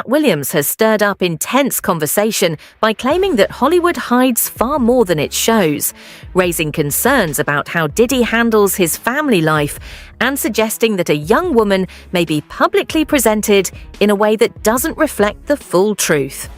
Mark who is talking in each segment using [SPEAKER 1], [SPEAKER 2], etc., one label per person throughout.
[SPEAKER 1] Katt Williams has stirred up intense conversation by claiming that Hollywood hides far more than it shows, raising concerns about how Diddy handles his family life and suggesting that a young woman may be publicly presented in a way that doesn't reflect the full truth.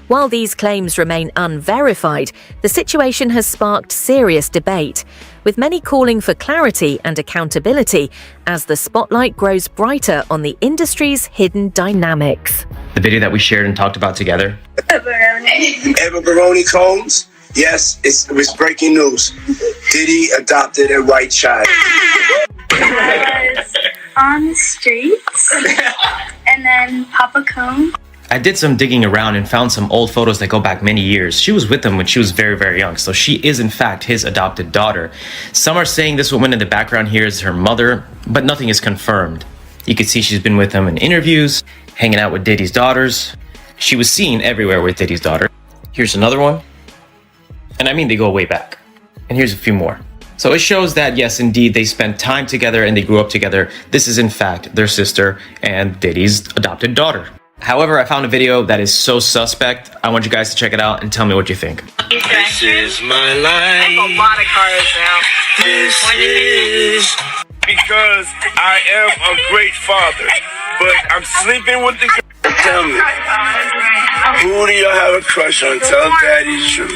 [SPEAKER 1] While these claims remain unverified, the situation has sparked serious debate, with many calling for clarity and accountability as the spotlight grows brighter on the industry's hidden dynamics.
[SPEAKER 2] The video that we shared and talked about together.
[SPEAKER 3] Eva Baroni Combs, yes, it was breaking news. Diddy adopted a white child.
[SPEAKER 4] I was on the streets, and then Papa Combs.
[SPEAKER 2] I did some digging around and found some old photos that go back many years. She was with him when she was very, very young, so she is in fact his adopted daughter. Some are saying this woman in the background here is her mother, but nothing is confirmed. You can see she's been with him in interviews, hanging out with Diddy's daughters. She was seen everywhere with Diddy's daughter. Here's another one. And I mean, they go way back. And here's a few more. So it shows that, yes, indeed, they spent time together and they grew up together. This is in fact their sister and Diddy's adopted daughter. However, I found a video that is so suspect. I want you guys to check it out and tell me what you think.
[SPEAKER 3] This is my life.
[SPEAKER 4] I have a lot of cars now.
[SPEAKER 3] This is because I am a great father, but I'm sleeping with the girl. Tell me, who do you have a crush on? Tell daddy the truth.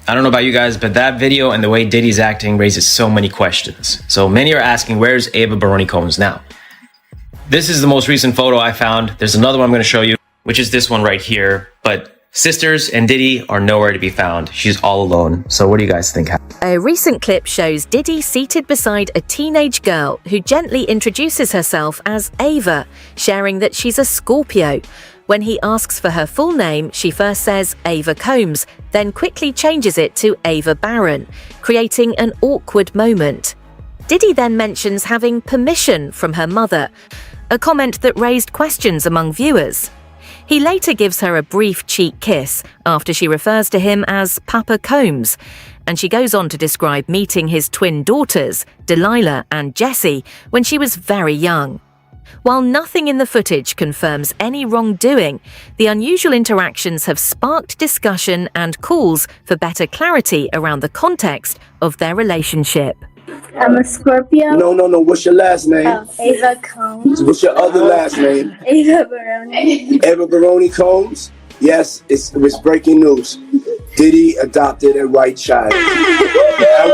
[SPEAKER 2] I don't know about you guys, but that video and the way Diddy's acting raises so many questions. So many are asking, where's Eva Baroni Combs now? This is the most recent photo I found. There's another one I'm going to show you, which is this one right here. But sisters and Diddy are nowhere to be found. She's all alone. So what do you guys think?
[SPEAKER 1] A recent clip shows Diddy seated beside a teenage girl who gently introduces herself as Ava, sharing that she's a Scorpio. When he asks for her full name, she first says Ava Combs, then quickly changes it to Ava Barron, creating an awkward moment. Diddy then mentions having permission from her mother, a comment that raised questions among viewers. He later gives her a brief cheek kiss after she refers to him as Papa Combs, and she goes on to describe meeting his twin daughters, Delilah and Jessie, when she was very young. While nothing in the footage confirms any wrongdoing, the unusual interactions have sparked discussion and calls for better clarity around the context of their relationship.
[SPEAKER 4] I'm a Scorpio.
[SPEAKER 3] No. What's your last name?
[SPEAKER 4] Ava Combs.
[SPEAKER 3] What's your other last name?
[SPEAKER 4] Ava Baroni.
[SPEAKER 3] Eva Baroni Combs, yes, it was breaking news. Diddy adopted a white child. I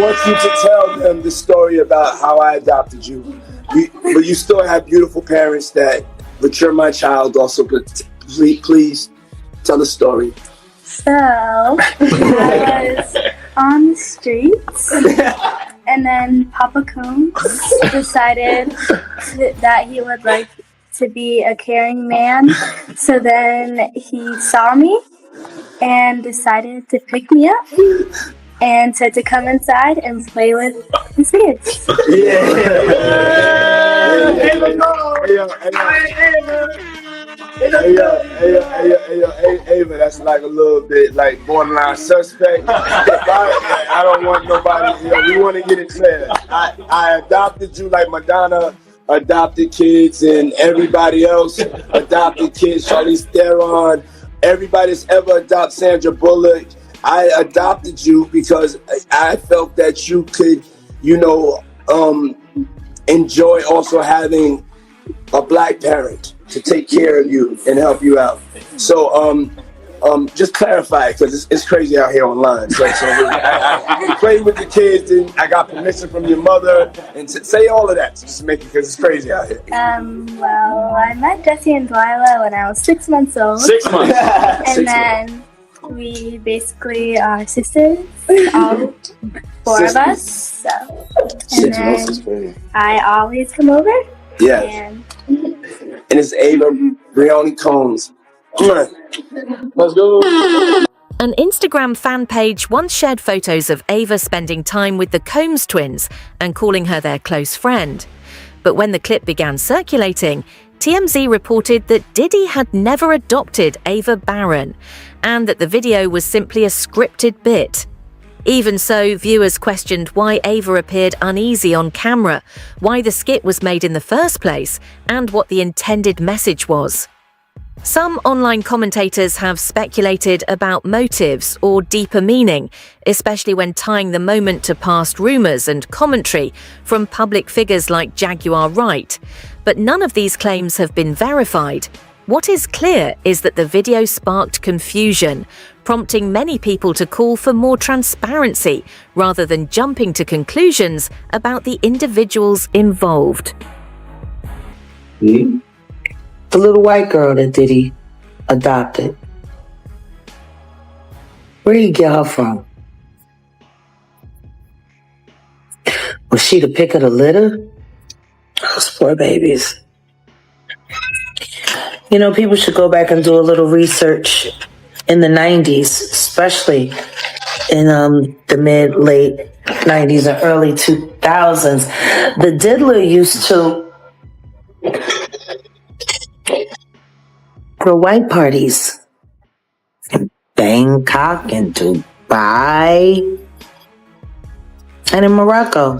[SPEAKER 3] want you to tell them the story about how I adopted you. But you still have beautiful parents that, but you're my child also. But please tell the story.
[SPEAKER 4] So, I was on the streets, and then Papa Combs decided that he would like to be a caring man. So then he saw me and decided to pick me up and said to come inside and play with his kids.
[SPEAKER 3] Hey, Ava, that's like a little bit like borderline suspect. I don't want nobody, we want to get it clear. I adopted you like Madonna adopted kids and everybody else adopted kids, Charlize Theron, everybody that's ever adopted Sandra Bullock. I adopted you because I felt that you could, enjoy also having a black parent to take care of you and help you out. So just clarify it, because it's crazy out here online. So I played with the kids and I got permission from your mother, and say all of that, just make it, because it's crazy out here.
[SPEAKER 4] Well, I met Jessie and Delilah when I was 6 months old.
[SPEAKER 3] 6 months.
[SPEAKER 4] And then we basically are sisters, all four of us. So, and
[SPEAKER 3] 6 months is
[SPEAKER 4] then
[SPEAKER 3] crazy.
[SPEAKER 4] I always come over.
[SPEAKER 3] Yeah. And it's Ava Baroni Combs. Let's go.
[SPEAKER 1] An Instagram fan page once shared photos of Ava spending time with the Combs twins and calling her their close friend. But when the clip began circulating, TMZ reported that Diddy had never adopted Ava Barron and that the video was simply a scripted bit. Even so, viewers questioned why Ava appeared uneasy on camera, why the skit was made in the first place, and what the intended message was. Some online commentators have speculated about motives or deeper meaning, especially when tying the moment to past rumours and commentary from public figures like Jaguar Wright. But none of these claims have been verified. What is clear is that the video sparked confusion, prompting many people to call for more transparency rather than jumping to conclusions about the individuals involved.
[SPEAKER 5] The little white girl that Diddy adopted. Where did he get her from? Was she the pick of the litter? Those poor babies. You know, people should go back and do a little research in the 90s, especially in the mid-late 90s and early 2000s. The diddler used to throw white parties in Bangkok and Dubai and in Morocco,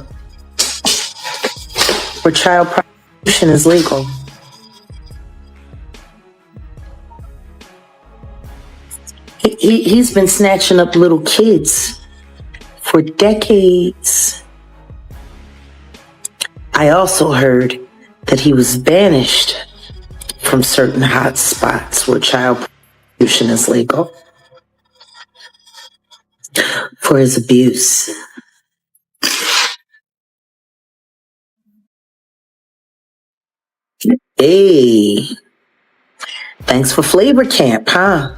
[SPEAKER 5] where child prostitution is legal. He's been snatching up little kids for decades. I also heard that he was banished from certain hot spots where child prostitution is legal for his abuse. Hey, thanks for Flavor Camp, huh?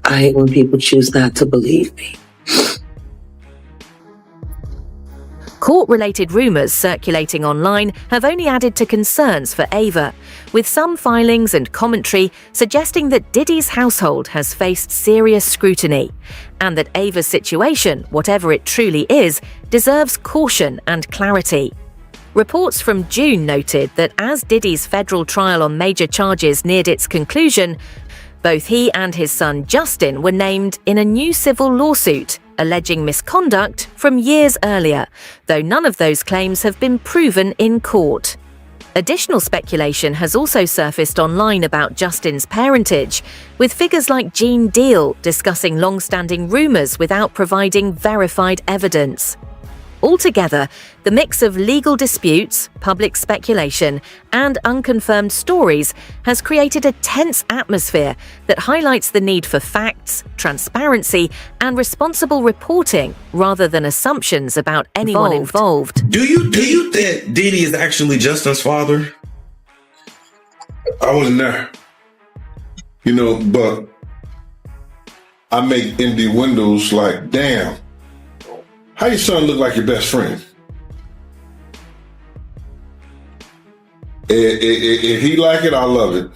[SPEAKER 5] I hate when people choose not to believe me.
[SPEAKER 1] Court-related rumours circulating online have only added to concerns for Ava, with some filings and commentary suggesting that Diddy's household has faced serious scrutiny, and that Ava's situation, whatever it truly is, deserves caution and clarity. Reports from June noted that as Diddy's federal trial on major charges neared its conclusion, both he and his son Justin were named in a new civil lawsuit alleging misconduct from years earlier, though none of those claims have been proven in court. Additional speculation has also surfaced online about Justin's parentage, with figures like Gene Deal discussing long-standing rumours without providing verified evidence. Altogether, the mix of legal disputes, public speculation, and unconfirmed stories has created a tense atmosphere that highlights the need for facts, transparency, and responsible reporting rather than assumptions about anyone involved.
[SPEAKER 6] Do you think Diddy is actually Justin's father?
[SPEAKER 3] I wasn't there. You know, but I make indie windows like, damn, how your son look like your best friend? If he like it, I love it.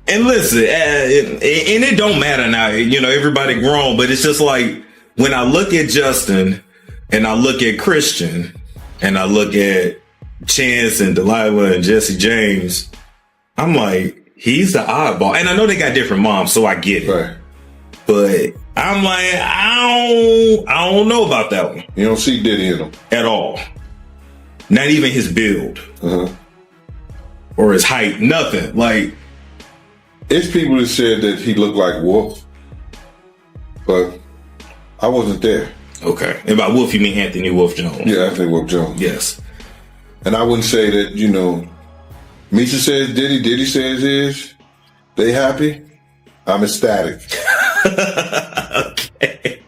[SPEAKER 6] And listen, and it don't matter now, you know, everybody grown, but it's just like when I look at Justin and I look at Christian and I look at Chance and Delilah and Jesse James, I'm like, he's the oddball. And I know they got different moms, so I get it.
[SPEAKER 3] Right.
[SPEAKER 6] But I'm like, I don't know about that one.
[SPEAKER 3] You don't see Diddy in him
[SPEAKER 6] at all. Not even his build or his height, nothing. Like,
[SPEAKER 3] it's people that said that he looked like Wolf, but I wasn't there.
[SPEAKER 6] Okay. And by Wolf, you mean Anthony Wolf Jones?
[SPEAKER 3] Yeah, Anthony Wolf Jones.
[SPEAKER 6] Yes.
[SPEAKER 3] And I wouldn't say that, you know, Misha says Diddy, Diddy says his. They happy? I'm ecstatic.
[SPEAKER 6] Okay.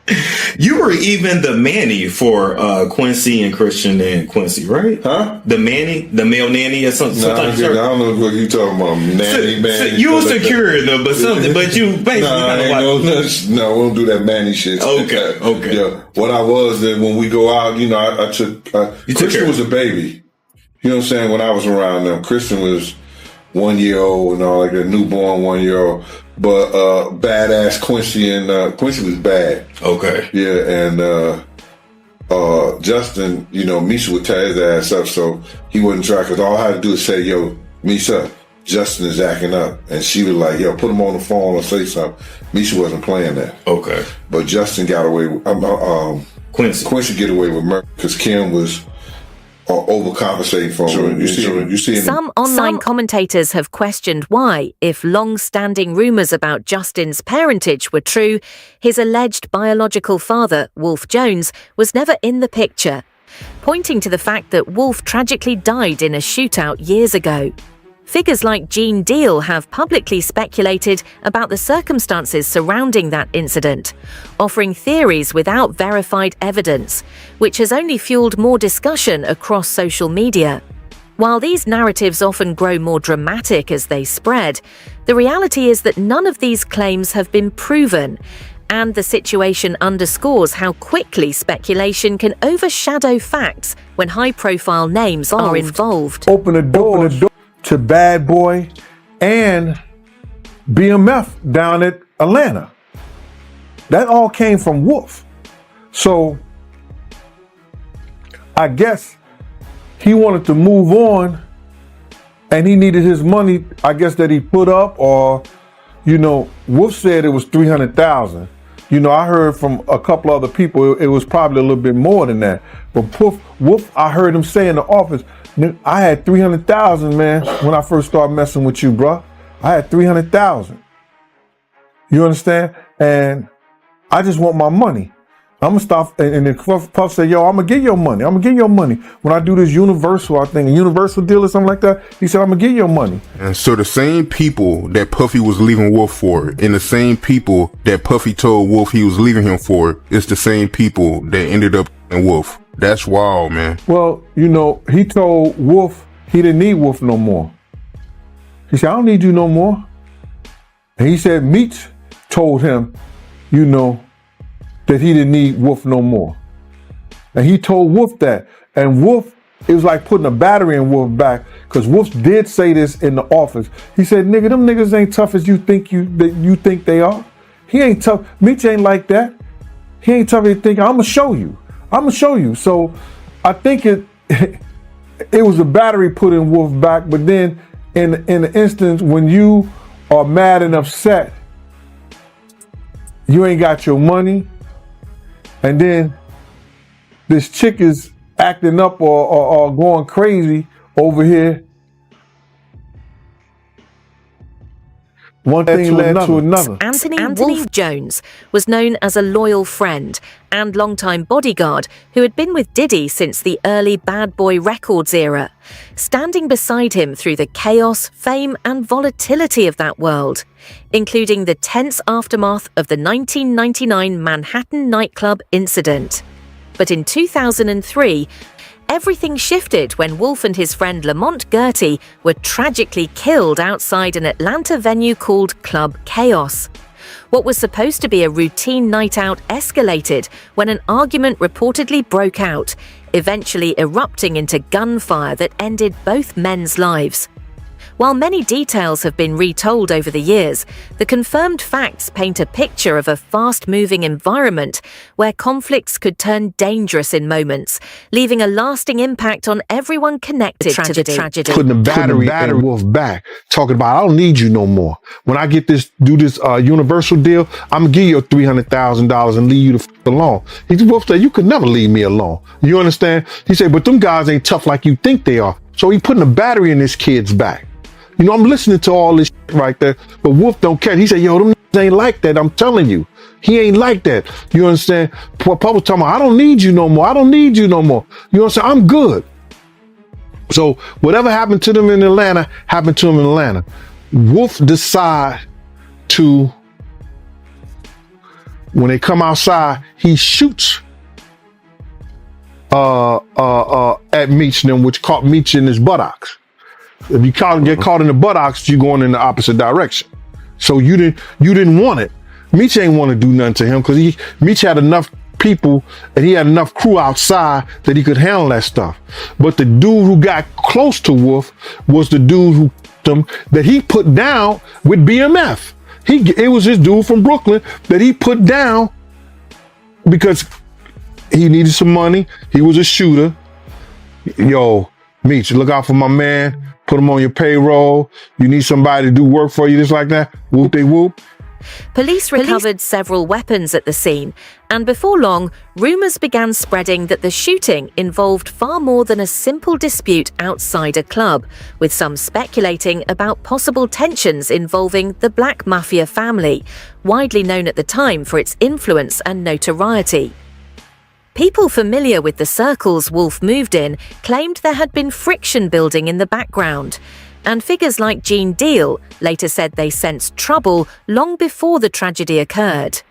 [SPEAKER 6] You were even the Manny for Quincy and Christian and Quincy, right?
[SPEAKER 3] Huh?
[SPEAKER 6] The Manny, the male nanny or something.
[SPEAKER 3] Nah, I don't know what you talking about. Nanny, Manny.
[SPEAKER 6] You were secure though, but something. But you basically
[SPEAKER 3] no, we don't do that Manny shit.
[SPEAKER 6] Okay, okay.
[SPEAKER 3] Yeah, what I was that when we go out, you know, I took. Christian was a baby. You know what I'm saying? When I was around them, Christian was 1 year old and all, like a newborn 1 year old. But badass Quincy and Quincy was bad.
[SPEAKER 6] Okay.
[SPEAKER 3] Yeah, and Justin, you know, Misha would tie his ass up, so he wouldn't try, because all I had to do is say, yo, Misha,
[SPEAKER 7] Justin is acting up. And she was like, yo, put him on the phone or say something. Misha wasn't playing that.
[SPEAKER 6] Okay.
[SPEAKER 7] But Justin got away with, Quincy get away with murder because Kim was overcompensating for him. You see
[SPEAKER 1] Some online commentators have questioned why, if long-standing rumors about Justin's parentage were true, his alleged biological father, Wolf Jones, was never in the picture, pointing to the fact that Wolf tragically died in a shootout years ago. Figures like Gene Deal have publicly speculated about the circumstances surrounding that incident, offering theories without verified evidence, which has only fueled more discussion across social media. While these narratives often grow more dramatic as they spread, the reality is that none of these claims have been proven, and the situation underscores how quickly speculation can overshadow facts when high-profile names are involved.
[SPEAKER 8] Open the door to Bad Boy and BMF down at Atlanta. That all came from Wolf. So I guess he wanted to move on and he needed his money, I guess, that he put up, or, Wolf said it was $300,000. I heard from a couple other people it was probably a little bit more than that. But Wolf, I heard him say in the office, I had $300,000, man, when I first started messing with you, bro. I had $300,000. You understand? And I just want my money. I'm gonna stop. And then Puff said, yo, I'm gonna get your money. I'm gonna get your money. When I do this Universal, I think a Universal deal or something like that, he said, I'm gonna get your money.
[SPEAKER 9] And so the same people that Puffy was leaving Wolf for, and the same people that Puffy told Wolf he was leaving him for, it's the same people that ended up in Wolf. That's wild, man.
[SPEAKER 8] Well, he told Wolf he didn't need Wolf no more. He said, I don't need you no more. And he said Meech told him, that he didn't need Wolf no more. And he told Wolf that. And Wolf, it was like putting a battery in Wolf back, because Wolf did say this in the office. He said, nigga, them niggas ain't tough as you think they are. He ain't tough. Meech ain't like that. He ain't tough as you think. I'm gonna show you. So I think it was a battery put in Wolf back, but then in the instance when you are mad and upset, you ain't got your money, and then this chick is acting up or going crazy over here. One thing led to another.
[SPEAKER 1] Anthony Wolf Jones was known as a loyal friend and longtime bodyguard who had been with Diddy since the early Bad Boy Records era, standing beside him through the chaos, fame, and volatility of that world, including the tense aftermath of the 1999 Manhattan nightclub incident. But in 2003, everything shifted when Wolf and his friend Lamont Gertie were tragically killed outside an Atlanta venue called Club Chaos. What was supposed to be a routine night out escalated when an argument reportedly broke out, eventually erupting into gunfire that ended both men's lives. While many details have been retold over the years, the confirmed facts paint a picture of a fast-moving environment where conflicts could turn dangerous in moments, leaving a lasting impact on everyone connected to the tragedy.
[SPEAKER 8] Putting the battery in Wolf back, talking about, I don't need you no more. When I do this Universal deal, I'm gonna give you $300,000 and leave you the f alone. Wolf said, you could never leave me alone. You understand? He said, but them guys ain't tough like you think they are. So he putting a battery in this kid's back. I'm listening to all this shit right there, but Wolf don't care. He said, yo, them ain't like that. I'm telling you. He ain't like that. You understand? Papa was talking about, I don't need you no more. I don't need you no more. You understand? I'm good. So whatever happened to them in Atlanta, happened to them in Atlanta. Wolf decide to, when they come outside, he shoots at Meech and them, which caught Meech in his buttocks. If you get caught in the buttocks, you're going in the opposite direction. So you didn't want it. Meech ain't want to do nothing to him because Meech had enough people and he had enough crew outside that he could handle that stuff. But the dude who got close to Wolf was the dude that he put down with BMF. It was his dude from Brooklyn that he put down because he needed some money. He was a shooter. Yo, Meech, look out for my man. put them on your payroll. You need somebody to do work for you, just like that. Whoop they whoop.
[SPEAKER 1] Police recovered several weapons at the scene, and before long, rumors began spreading that the shooting involved far more than a simple dispute outside a club, with some speculating about possible tensions involving the Black Mafia family, widely known at the time for its influence and notoriety. People familiar with the circles Wolf moved in claimed there had been friction building in the background, and figures like Gene Deal later said they sensed trouble long before the tragedy occurred.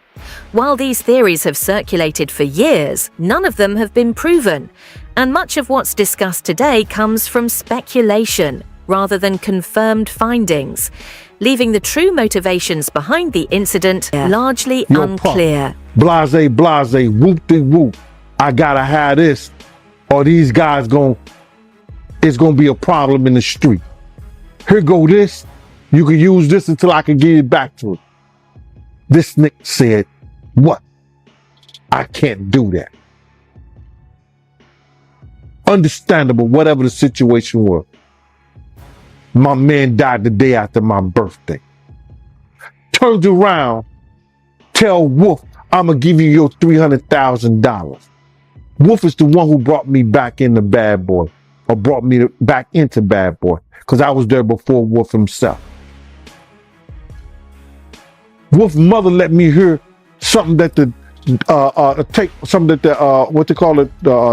[SPEAKER 1] While these theories have circulated for years, none of them have been proven, and much of what's discussed today comes from speculation rather than confirmed findings, leaving the true motivations behind the incident largely unclear.
[SPEAKER 8] Blase, blase, whoop-de-whoop. I gotta have this, or these guys it's gonna be a problem in the street. Here go this. You can use this until I can get it back to it. This nigga said, what? I can't do that. Understandable, whatever the situation was. My man died the day after my birthday. Turns around, tell Wolf, I'm gonna give you your $300,000. Wolf is the one who brought me back into Bad Boy, or brought me back into Bad Boy, because I was there before Wolf himself. Wolf's mother let me hear something that the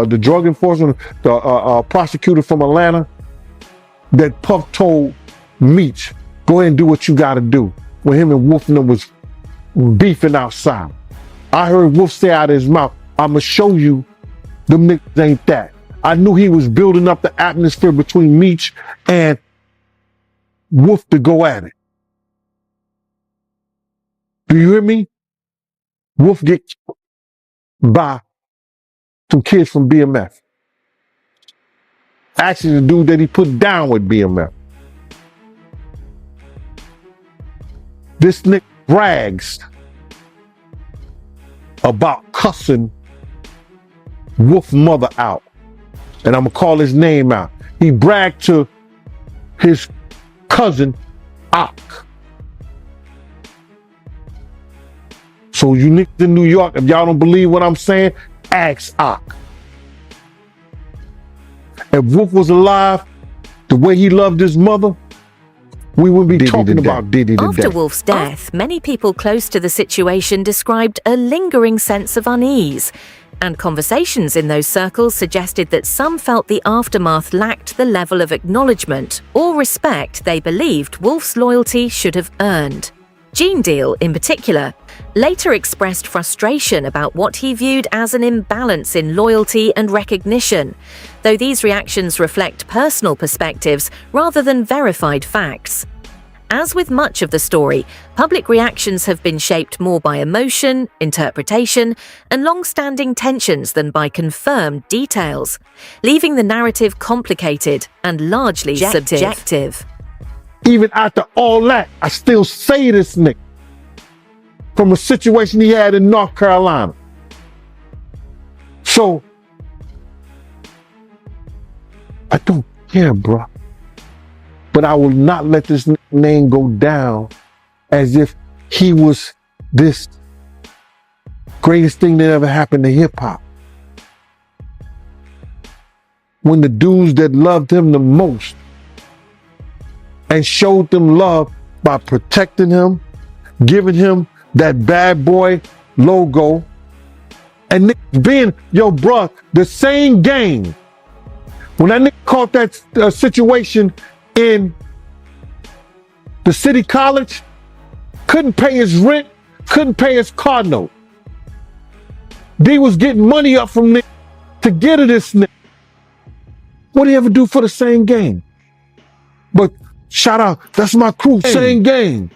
[SPEAKER 8] the drug enforcement, the prosecutor from Atlanta, that Puff told Meech, go ahead and do what you got to do, when him and Wolf and them was beefing outside. I heard Wolf say out of his mouth, I'ma show you them niggas ain't that. I knew he was building up the atmosphere between Meech and Wolf to go at it. Do you hear me? Wolf get by some kids from BMF. Actually, the dude that he put down with BMF. This nigga brags about cussing Wolf's mother out. And I'm gonna call his name out. He bragged to his cousin, Ak. So you niggas in New York, if y'all don't believe what I'm saying, ask Ak. If Wolf was alive, the way he loved his mother, we wouldn't be talking about Diddy today.
[SPEAKER 1] After Wolf's death, many people close to the situation described a lingering sense of unease, and conversations in those circles suggested that some felt the aftermath lacked the level of acknowledgement or respect they believed Wolf's loyalty should have earned. Gene Deal, in particular, later expressed frustration about what he viewed as an imbalance in loyalty and recognition, though these reactions reflect personal perspectives rather than verified facts. As with much of the story, public reactions have been shaped more by emotion, interpretation, and long-standing tensions than by confirmed details, leaving the narrative complicated and largely subjective.
[SPEAKER 8] Even after all that, I still say this nigga from a situation he had in North Carolina. So, I don't care, bro. But I will not let this name go down as if he was this greatest thing that ever happened to hip hop. When the dudes that loved him the most and showed them love by protecting him, giving him that Bad Boy logo, and being, yo, bruh, the same game. When that nigga caught that situation in the city college, couldn't pay his rent, couldn't pay his car note. D was getting money up from nigga to get to this nigga. What do you ever do for the same game? But shout out, that's my crew, same game.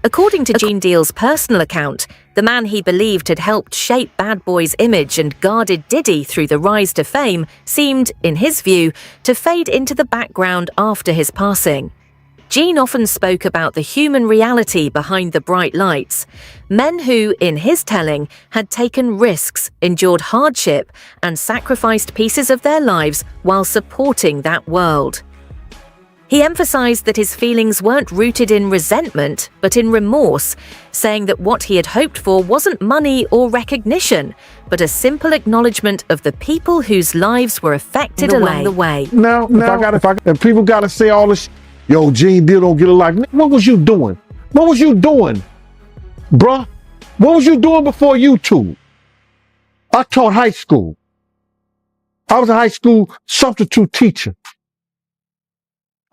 [SPEAKER 1] According to Gene Deal's personal account, the man he believed had helped shape Bad Boy's image and guarded Diddy through the rise to fame seemed, in his view, to fade into the background after his passing. Gene often spoke about the human reality behind the bright lights, men who, in his telling, had taken risks, endured hardship, and sacrificed pieces of their lives while supporting that world. He emphasized that his feelings weren't rooted in resentment, but in remorse, saying that what he had hoped for wasn't money or recognition, but a simple acknowledgement of the people whose lives were affected along the way.
[SPEAKER 8] Now, if people gotta say all this, yo, Gene Deal don't get a life. What was you doing? What was you doing, bruh? What was you doing before YouTube? I taught high school. I was a high school substitute teacher.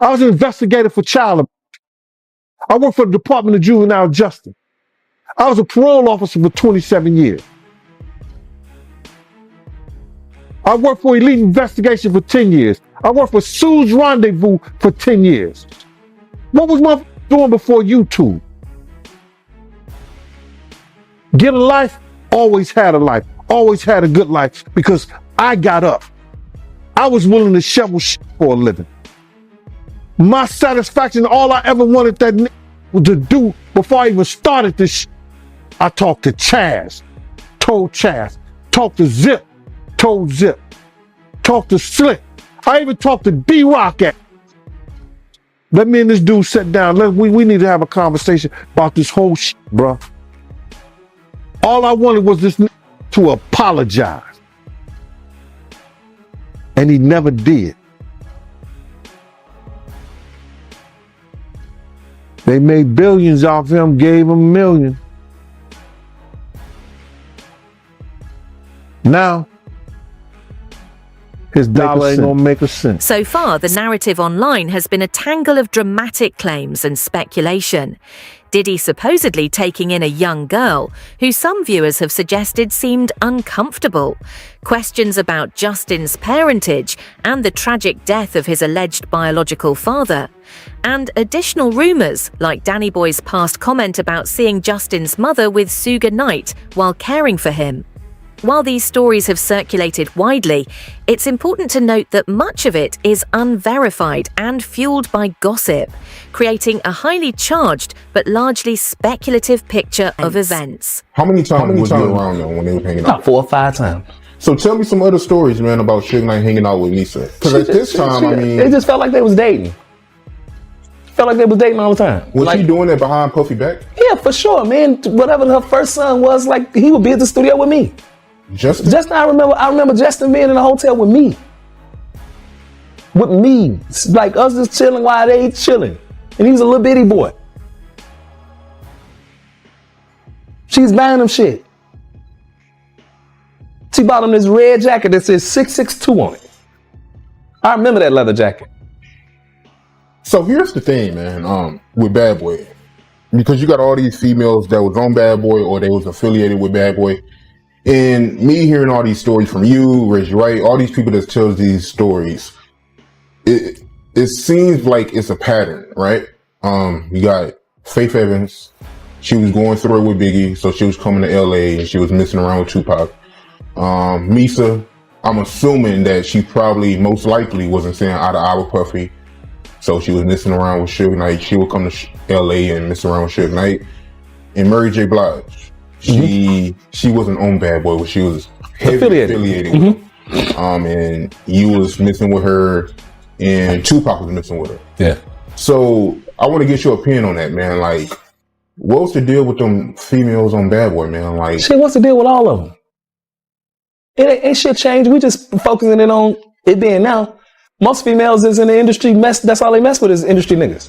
[SPEAKER 8] I was an investigator for child abuse. I worked for the Department of Juvenile Justice. I was a parole officer for 27 years. I worked for Elite Investigation for 10 years. I worked for Sue's Rendezvous for 10 years. What was my doing before YouTube? Get a life? Always had a life. Always had a good life because I got up. I was willing to shovel shit for a living. My satisfaction, all I ever wanted that nigga to do before I even started this shit, I talked to Chaz, told Chaz, talked to Zip, told Zip, talked to Slick. I even talked to D-Rock at. Let me and this dude sit down. We need to have a conversation about this whole shit, bro. All I wanted was this nigga to apologize. And he never did. They made billions off him, gave him a million. Now, his dollar ain't gonna make a cent.
[SPEAKER 1] So far, the narrative online has been a tangle of dramatic claims and speculation. Diddy supposedly taking in a young girl, who some viewers have suggested seemed uncomfortable. Questions about Justin's parentage and the tragic death of his alleged biological father. And additional rumors, like Danny Boy's past comment about seeing Justin's mother with Suge Knight while caring for him. While these stories have circulated widely, it's important to note that much of it is unverified and fueled by gossip, creating a highly charged but largely speculative picture of events.
[SPEAKER 9] How many times was you around them when they were hanging out?
[SPEAKER 10] About 4 or 5 times.
[SPEAKER 9] So tell me some other stories, man, about Suge Knight hanging out with Lisa. Because at this time, I mean,
[SPEAKER 10] it just felt like they was dating. Felt like they was dating all the time.
[SPEAKER 9] Was she doing that behind Puffy back?
[SPEAKER 10] Yeah, for sure, man. Whatever her first son was, like, he would be at the studio with me. Justin, I remember Justin being in the hotel with me. With me. Like us just chilling while they chilling. And he's a little bitty boy. She's buying him shit. She bought him this red jacket that says 662 on it. I remember that leather jacket.
[SPEAKER 9] So here's the thing, man, with Bad Boy. Because you got all these females that was on Bad Boy or they was affiliated with Bad Boy. And me hearing all these stories from you, Reggie Wright, all these people that tells these stories, it seems like it's a pattern, right? You got Faith Evans. She was going through it with Biggie, so she was coming to LA and she was messing around with Tupac. Misa, I'm assuming that she probably most likely wasn't saying eye to eye with Puffy, so she was messing around with Suge Knight. She would come to LA and mess around with Suge Knight. And Mary J. Blige. She wasn't on Bad Boy, but she was heavily affiliated with him. And you was messing with her, and Tupac was messing with her.
[SPEAKER 10] Yeah.
[SPEAKER 9] So I want to get your opinion on that, man. Like, what was the deal with them females on Bad Boy, man? Like,
[SPEAKER 10] shit, what's the deal with all of them? It ain't shit changed. We just focusing in on it being now. Most females is in the industry that's all they mess with is industry niggas.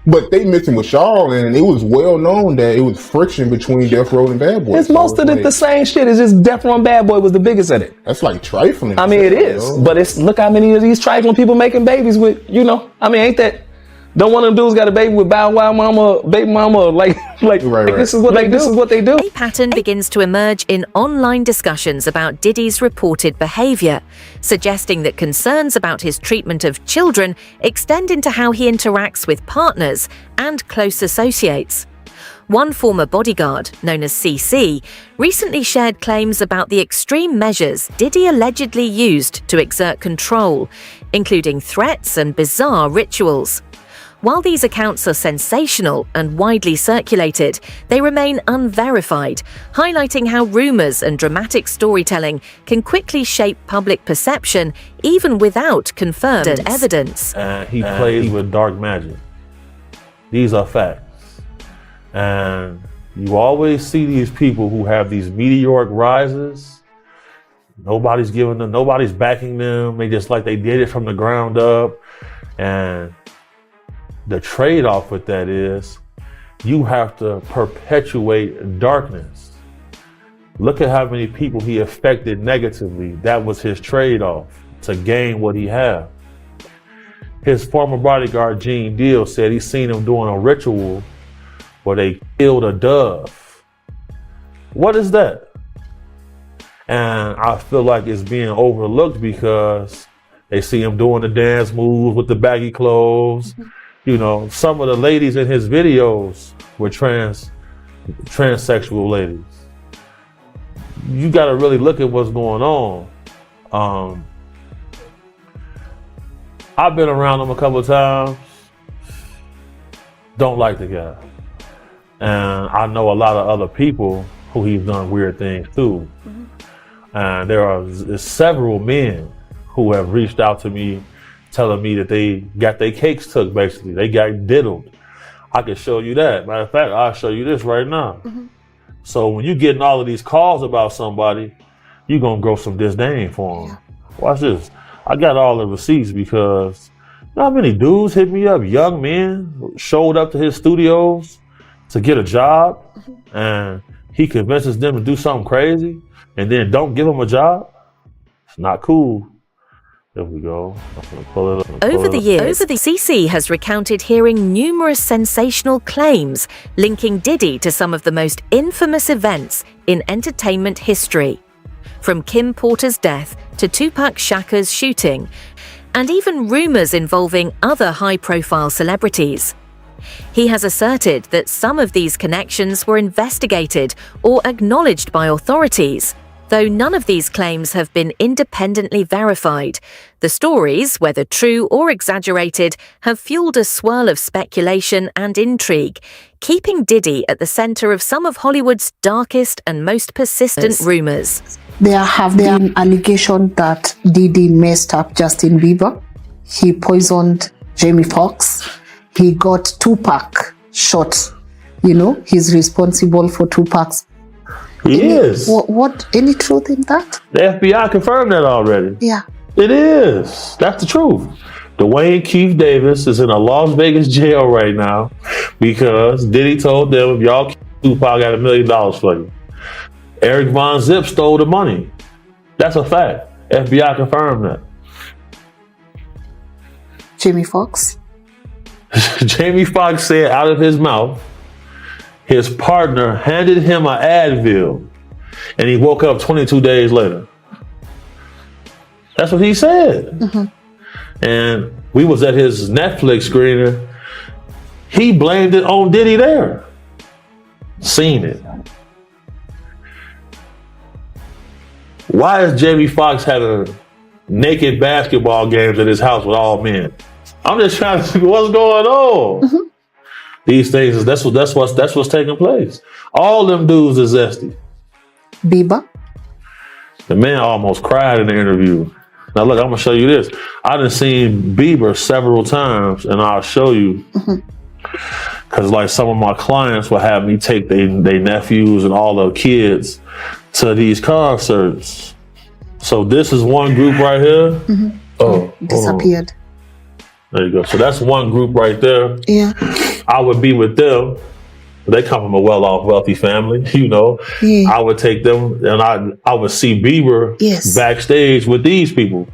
[SPEAKER 9] But they messing with Shaw, and it was well known that it was friction between Death Row and Bad Boy.
[SPEAKER 10] It's most of it the same shit. It's just Death Row and Bad Boy was the biggest at it.
[SPEAKER 9] That's like trifling.
[SPEAKER 10] I mean, it is. But it's look how many of these trifling people making babies with, you know. I mean, ain't that? Don't one of them dudes got a baby with Bow Wow mama, baby mama, like
[SPEAKER 9] right.
[SPEAKER 10] This is what they do.
[SPEAKER 1] A pattern begins to emerge in online discussions about Diddy's reported behavior, suggesting that concerns about his treatment of children extend into how he interacts with partners and close associates. One former bodyguard, known as CC, recently shared claims about the extreme measures Diddy allegedly used to exert control, including threats and bizarre rituals. While these accounts are sensational and widely circulated, they remain unverified, highlighting how rumors and dramatic storytelling can quickly shape public perception even without confirmed evidence.
[SPEAKER 11] And he plays with dark magic. These are facts. And you always see these people who have these meteoric rises. Nobody's giving them, nobody's backing them. They just like they did it from the ground up. And the trade-off with that is you have to perpetuate darkness. Look at how many people he affected negatively. That was his trade-off to gain what he had. His former bodyguard, Gene Deal, said he seen him doing a ritual where they killed a dove. What is that? And I feel like it's being overlooked because they see him doing the dance moves with the baggy clothes. You know, some of the ladies in his videos were transsexual ladies. You got to really look at what's going on. I've been around him a couple of times. Don't like the guy. And I know a lot of other people who he's done weird things to. And there are several men who have reached out to me telling me that they got their cakes took, basically. They got diddled. I can show you that. Matter of fact, I'll show you this right now. So when you're getting all of these calls about somebody, you're going to grow some disdain for them. Watch this. I got all the receipts because you know how many dudes hit me up, young men, showed up to his studios to get a job, and he convinces them to do something crazy and then don't give them a job? It's not cool. There we go. I'm gonna pull it up.
[SPEAKER 1] Over the years, CC has recounted hearing numerous sensational claims linking Diddy to some of the most infamous events in entertainment history. From Kim Porter's death to Tupac Shakur's shooting, and even rumors involving other high-profile celebrities. He has asserted that some of these connections were investigated or acknowledged by authorities, though none of these claims have been independently verified. The stories, whether true or exaggerated, have fueled a swirl of speculation and intrigue, keeping Diddy at the center of some of Hollywood's darkest and most persistent rumors.
[SPEAKER 12] There have been allegations that Diddy messed up Justin Bieber. He poisoned Jamie Foxx. He got Tupac shot. You know, he's responsible for Tupac's.
[SPEAKER 11] He is.
[SPEAKER 12] What? Any truth in that?
[SPEAKER 11] The FBI confirmed that already.
[SPEAKER 12] Yeah.
[SPEAKER 11] It is. That's the truth. Dwayne Keith Davis is in a Las Vegas jail right now because Diddy told them, if y'all kill Tupac, I got $1 million for you. Eric Von Zip stole the money. That's a fact. FBI confirmed that.
[SPEAKER 12] Jamie Foxx?
[SPEAKER 11] Jamie Foxx said out of his mouth, his partner handed him an Advil and he woke up 22 days later. That's what he said. And we was at his Netflix screener. He blamed it on Diddy there. Seen it. Why is Jamie Foxx having naked basketball games at his house with all men? I'm just trying to see what's going on. These things, that's what's taking place. All them dudes is zesty.
[SPEAKER 12] Bieber?
[SPEAKER 11] The man almost cried in the interview. Now look, I'm gonna show you this. I done seen Bieber several times, and I'll show you. Cause like some of my clients will have me take their nephews and all the kids to these concerts. So this is one group right here. Oh,
[SPEAKER 12] disappeared.
[SPEAKER 11] There you go. So that's one group right there.
[SPEAKER 12] Yeah.
[SPEAKER 11] I would be with them. They come from a well-off, wealthy family, you know.
[SPEAKER 12] Yeah.
[SPEAKER 11] I would take them and I would see Bieber backstage with these people.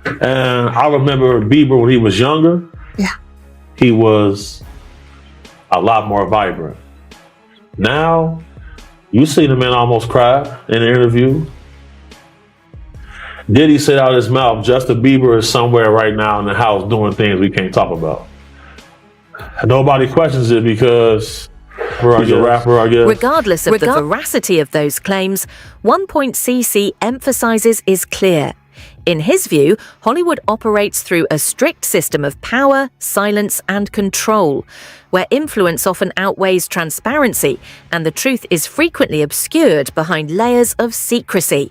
[SPEAKER 11] And I remember Bieber when he was younger.
[SPEAKER 12] Yeah.
[SPEAKER 11] He was a lot more vibrant. Now, you see the man almost cry in the interview. Diddy said out his mouth, Justin Bieber is somewhere right now in the house doing things we can't talk about. Nobody questions it because he's a rapper, I guess.
[SPEAKER 1] Regardless of the veracity of those claims, one point CC emphasizes is clear. In his view, Hollywood operates through a strict system of power, silence, and control, where influence often outweighs transparency and the truth is frequently obscured behind layers of secrecy.